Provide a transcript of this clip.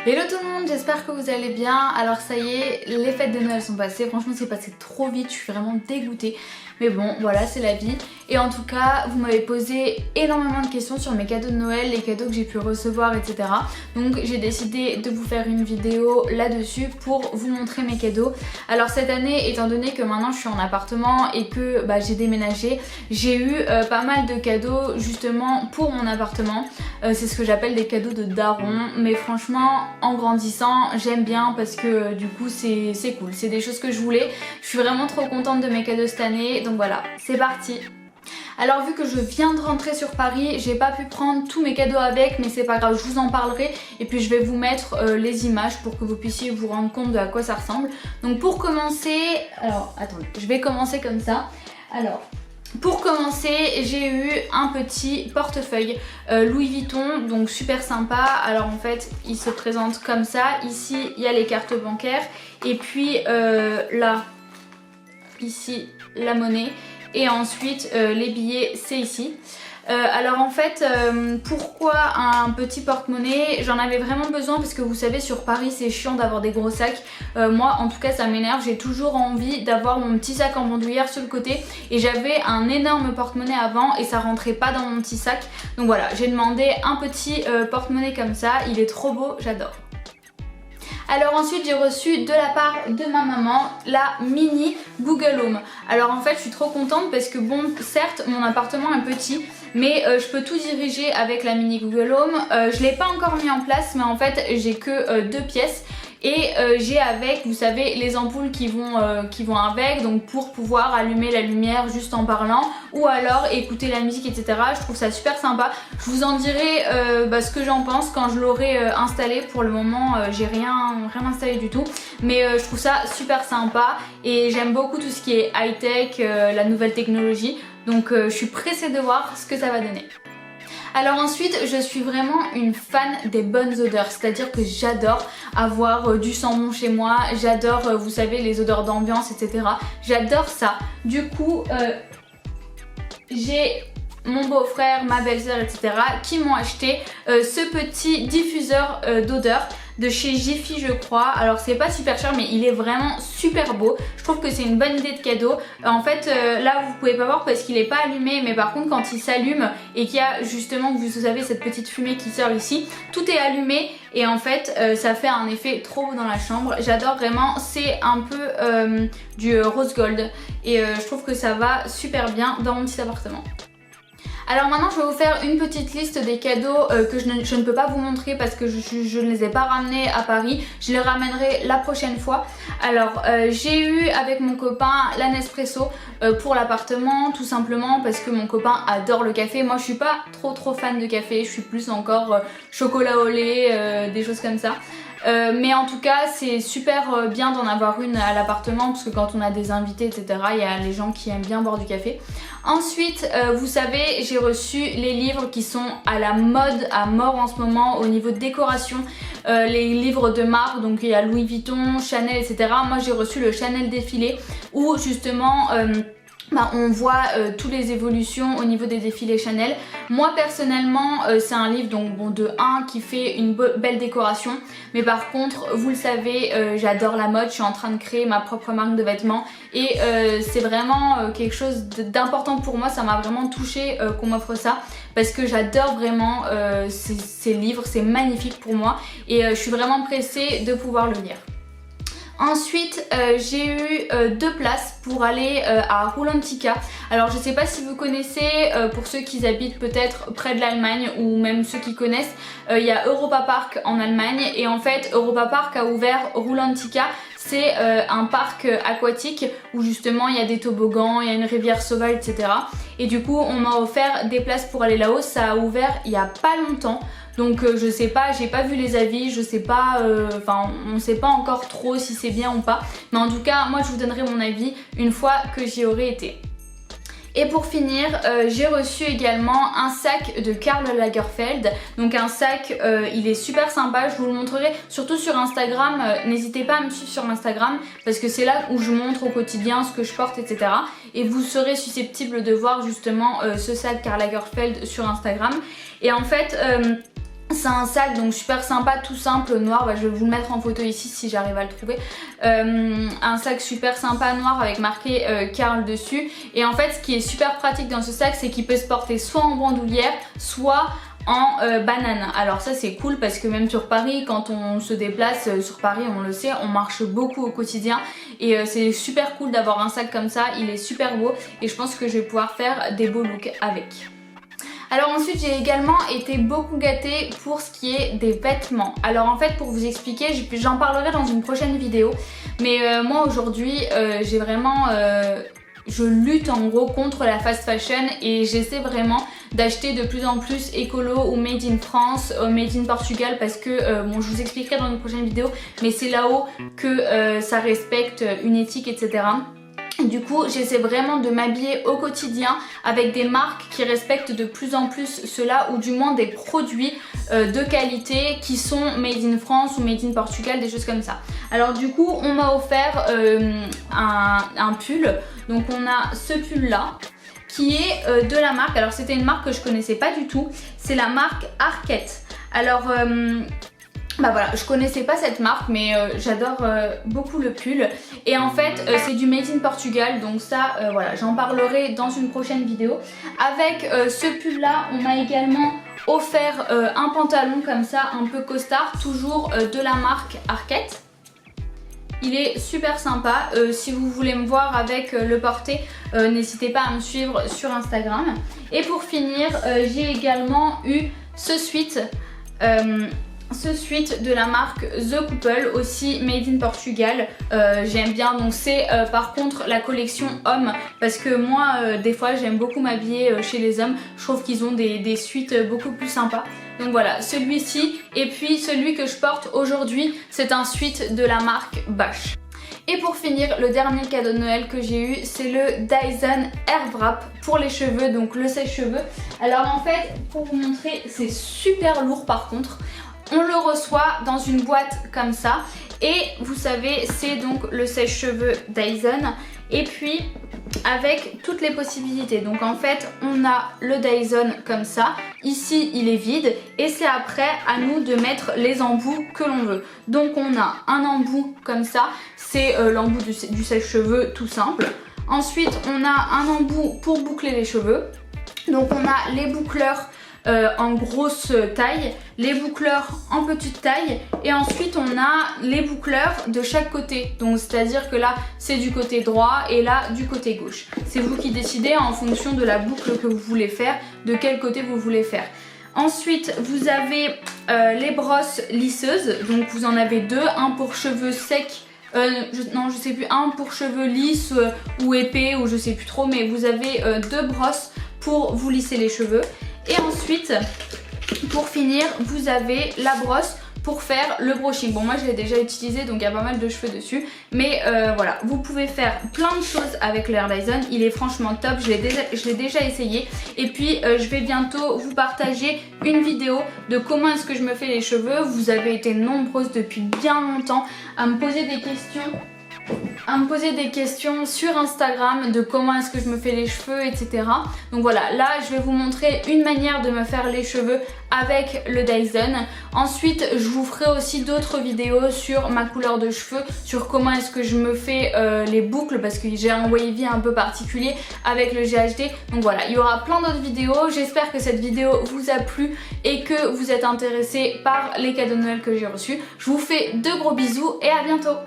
Hello tout le monde, j'espère que vous allez bien. Alors ça y est, les fêtes de Noël sont passées. Franchement c'est passé trop vite, je suis vraiment dégoûtée. Mais bon, voilà, c'est la vie. Et en tout cas, vous m'avez posé énormément de questions sur mes cadeaux de Noël, les cadeaux que j'ai pu recevoir, etc. Donc j'ai décidé de vous faire une vidéo là-dessus pour vous montrer mes cadeaux. Alors cette année, étant donné que maintenant je suis en appartement et que j'ai déménagé, j'ai eu pas mal de cadeaux justement pour mon appartement. C'est ce que j'appelle des cadeaux de daron. Mais franchement, en grandissant, j'aime bien parce que du coup c'est cool. C'est des choses que je voulais. Je suis vraiment trop contente de mes cadeaux cette année. Donc voilà, c'est parti. Alors vu que je viens de rentrer sur Paris, j'ai pas pu prendre tous mes cadeaux avec, mais c'est pas grave, je vous en parlerai et puis je vais vous mettre les images pour que vous puissiez vous rendre compte de à quoi ça ressemble. Donc pour commencer, alors attendez, je vais commencer comme ça. Alors pour commencer, j'ai eu un petit portefeuille Louis Vuitton, donc super sympa. Alors en fait, il se présente comme ça. Ici, il y a les cartes bancaires et puis là, ici, la monnaie. Et ensuite, les billets, c'est ici. Alors en fait, pourquoi un petit porte-monnaie? J'en avais vraiment besoin parce que vous savez, sur Paris c'est chiant d'avoir des gros sacs. Moi en tout cas ça m'énerve, j'ai toujours envie d'avoir mon petit sac en bandoulière sur le côté. Et j'avais un énorme porte-monnaie avant et ça rentrait pas dans mon petit sac. Donc voilà, j'ai demandé un petit porte-monnaie comme ça, il est trop beau, j'adore. Alors ensuite j'ai reçu de la part de ma maman la mini Google Home. Alors en fait je suis trop contente parce que bon, certes mon appartement est petit, mais je peux tout diriger avec la mini Google Home. Je l'ai pas encore mis en place, mais en fait j'ai que 2 pièces. Et j'ai avec, vous savez, les ampoules qui vont avec, donc pour pouvoir allumer la lumière juste en parlant ou alors écouter la musique, etc. Je trouve ça super sympa. Je vous en dirai ce que j'en pense quand je l'aurai installé. Pour le moment, j'ai rien installé du tout, mais je trouve ça super sympa et j'aime beaucoup tout ce qui est high-tech, la nouvelle technologie. Donc je suis pressée de voir ce que ça va donner. Alors ensuite, je suis vraiment une fan des bonnes odeurs, c'est-à-dire que j'adore avoir du sambon chez moi, j'adore, vous savez, les odeurs d'ambiance, etc. J'adore ça. Du coup, j'ai mon beau-frère, ma belle-sœur, etc. qui m'ont acheté ce petit diffuseur d'odeur de chez Jiffy je crois. Alors c'est pas super cher mais il est vraiment super beau. Je trouve que c'est une bonne idée de cadeau. En fait là vous pouvez pas voir parce qu'il est pas allumé, mais par contre quand il s'allume et qu'il y a justement, vous savez, cette petite fumée qui sort ici, tout est allumé et en fait ça fait un effet trop beau dans la chambre. J'adore vraiment, c'est un peu du rose gold et je trouve que ça va super bien dans mon petit appartement. Alors maintenant je vais vous faire une petite liste des cadeaux que je ne peux pas vous montrer parce que je ne les ai pas ramenés à Paris. Je les ramènerai la prochaine fois. Alors j'ai eu avec mon copain la Nespresso pour l'appartement, tout simplement parce que mon copain adore le café. Moi je suis pas trop fan de café, je suis plus encore chocolat au lait, des choses comme ça. Mais en tout cas c'est super bien d'en avoir une à l'appartement parce que quand on a des invités, etc., il y a les gens qui aiment bien boire du café. Ensuite vous savez, j'ai reçu les livres qui sont à la mode à mort en ce moment au niveau de décoration, les livres de marque, donc il y a Louis Vuitton, Chanel, etc. Moi j'ai reçu le Chanel défilé où justement on voit toutes les évolutions au niveau des défilés Chanel. Moi personnellement c'est un livre donc bon, de 1 qui fait une belle décoration, mais par contre vous le savez, j'adore la mode, je suis en train de créer ma propre marque de vêtements et c'est vraiment quelque chose d'important pour moi. Ça m'a vraiment touchée qu'on m'offre ça parce que j'adore vraiment ces livres, c'est magnifique pour moi et je suis vraiment pressée de pouvoir le lire. Ensuite j'ai eu 2 places pour aller à Rulantica. Alors je sais pas si vous connaissez, pour ceux qui habitent peut-être près de l'Allemagne ou même ceux qui connaissent, il y a Europa Park en Allemagne et en fait Europa Park a ouvert Rulantica. C'est un parc aquatique où justement il y a des toboggans, il y a une rivière sauvage, etc. Et du coup on m'a offert des places pour aller là-haut. Ça a ouvert il y a pas longtemps. Donc je sais pas, j'ai pas vu les avis, je sais pas, on sait pas encore trop si c'est bien ou pas. Mais en tout cas moi je vous donnerai mon avis une fois que j'y aurai été. Et pour finir, j'ai reçu également un sac de Karl Lagerfeld. Donc un sac, il est super sympa, je vous le montrerai surtout sur Instagram. N'hésitez pas à me suivre sur Instagram parce que c'est là où je montre au quotidien ce que je porte, etc. Et vous serez susceptible de voir justement ce sac Karl Lagerfeld sur Instagram. Et en fait, C'est un sac donc super sympa, tout simple, noir, je vais vous le mettre en photo ici si j'arrive à le trouver. Un sac super sympa noir avec marqué Karl dessus. Et en fait ce qui est super pratique dans ce sac, c'est qu'il peut se porter soit en bandoulière, soit en banane. Alors ça c'est cool parce que même sur Paris, quand on se déplace sur Paris, on le sait, on marche beaucoup au quotidien et c'est super cool d'avoir un sac comme ça, il est super beau et je pense que je vais pouvoir faire des beaux looks avec. Alors ensuite j'ai également été beaucoup gâtée pour ce qui est des vêtements. Alors en fait pour vous expliquer, j'en parlerai dans une prochaine vidéo, mais moi aujourd'hui j'ai vraiment... je lutte en gros contre la fast fashion et j'essaie vraiment d'acheter de plus en plus écolo ou made in France, made in Portugal parce que, bon je vous expliquerai dans une prochaine vidéo, mais c'est là-haut que ça respecte une éthique etc. Du coup j'essaie vraiment de m'habiller au quotidien avec des marques qui respectent de plus en plus cela ou du moins des produits de qualité qui sont made in France ou made in Portugal, des choses comme ça. Alors du coup on m'a offert un pull, donc on a ce pull là qui est de la marque, alors c'était une marque que je connaissais pas du tout, c'est la marque Arket. Alors bah voilà, je connaissais pas cette marque mais j'adore beaucoup le pull et en fait c'est du made in Portugal donc ça voilà, j'en parlerai dans une prochaine vidéo. Avec ce pull là on m'a également offert un pantalon comme ça un peu costard, toujours de la marque Arket. Il est super sympa, si vous voulez me voir avec le porter, n'hésitez pas à me suivre sur Instagram. Et pour finir, j'ai également eu ce sweat de la marque The Couple, aussi made in Portugal. J'aime bien, donc c'est par contre la collection homme parce que moi des fois j'aime beaucoup m'habiller chez les hommes, je trouve qu'ils ont des suites beaucoup plus sympas. Donc voilà, celui-ci et puis celui que je porte aujourd'hui c'est un sweat de la marque Bash. Et pour finir, le dernier cadeau de Noël que j'ai eu, c'est le Dyson Airwrap pour les cheveux, donc le sèche-cheveux. Alors en fait, pour vous montrer, c'est super lourd par contre. On le reçoit dans une boîte comme ça et vous savez c'est donc le sèche-cheveux Dyson et puis avec toutes les possibilités. Donc en fait on a le Dyson comme ça, ici il est vide et c'est après à nous de mettre les embouts que l'on veut. Donc on a un embout comme ça, c'est l'embout du sèche-cheveux tout simple. Ensuite on a un embout pour boucler les cheveux, donc on a les boucleurs en grosse taille, les boucleurs en petite taille et ensuite on a les boucleurs de chaque côté, donc c'est à dire que là c'est du côté droit et là du côté gauche. C'est vous qui décidez en fonction de la boucle que vous voulez faire, de quel côté vous voulez faire. Ensuite vous avez les brosses lisseuses, donc vous en avez deux, un pour cheveux secs, non je sais plus, un pour cheveux lisses ou épais ou je sais plus trop, mais vous avez deux brosses pour vous lisser les cheveux. Et ensuite, pour finir, vous avez la brosse pour faire le brushing. Bon, moi je l'ai déjà utilisé donc il y a pas mal de cheveux dessus. Mais voilà, vous pouvez faire plein de choses avec l'Air Dyson. Il est franchement top, je l'ai déjà essayé. Et puis je vais bientôt vous partager une vidéo de comment est-ce que je me fais les cheveux. Vous avez été nombreuses depuis bien longtemps à me poser des questions sur Instagram de comment est-ce que je me fais les cheveux, etc. Donc voilà, là je vais vous montrer une manière de me faire les cheveux avec le Dyson. Ensuite je vous ferai aussi d'autres vidéos sur ma couleur de cheveux, sur comment est-ce que je me fais les boucles parce que j'ai un wavy un peu particulier avec le GHD. Donc voilà, il y aura plein d'autres vidéos. J'espère que cette vidéo vous a plu et que vous êtes intéressés par les cadeaux de Noël que j'ai reçus. Je vous fais de gros bisous et à bientôt.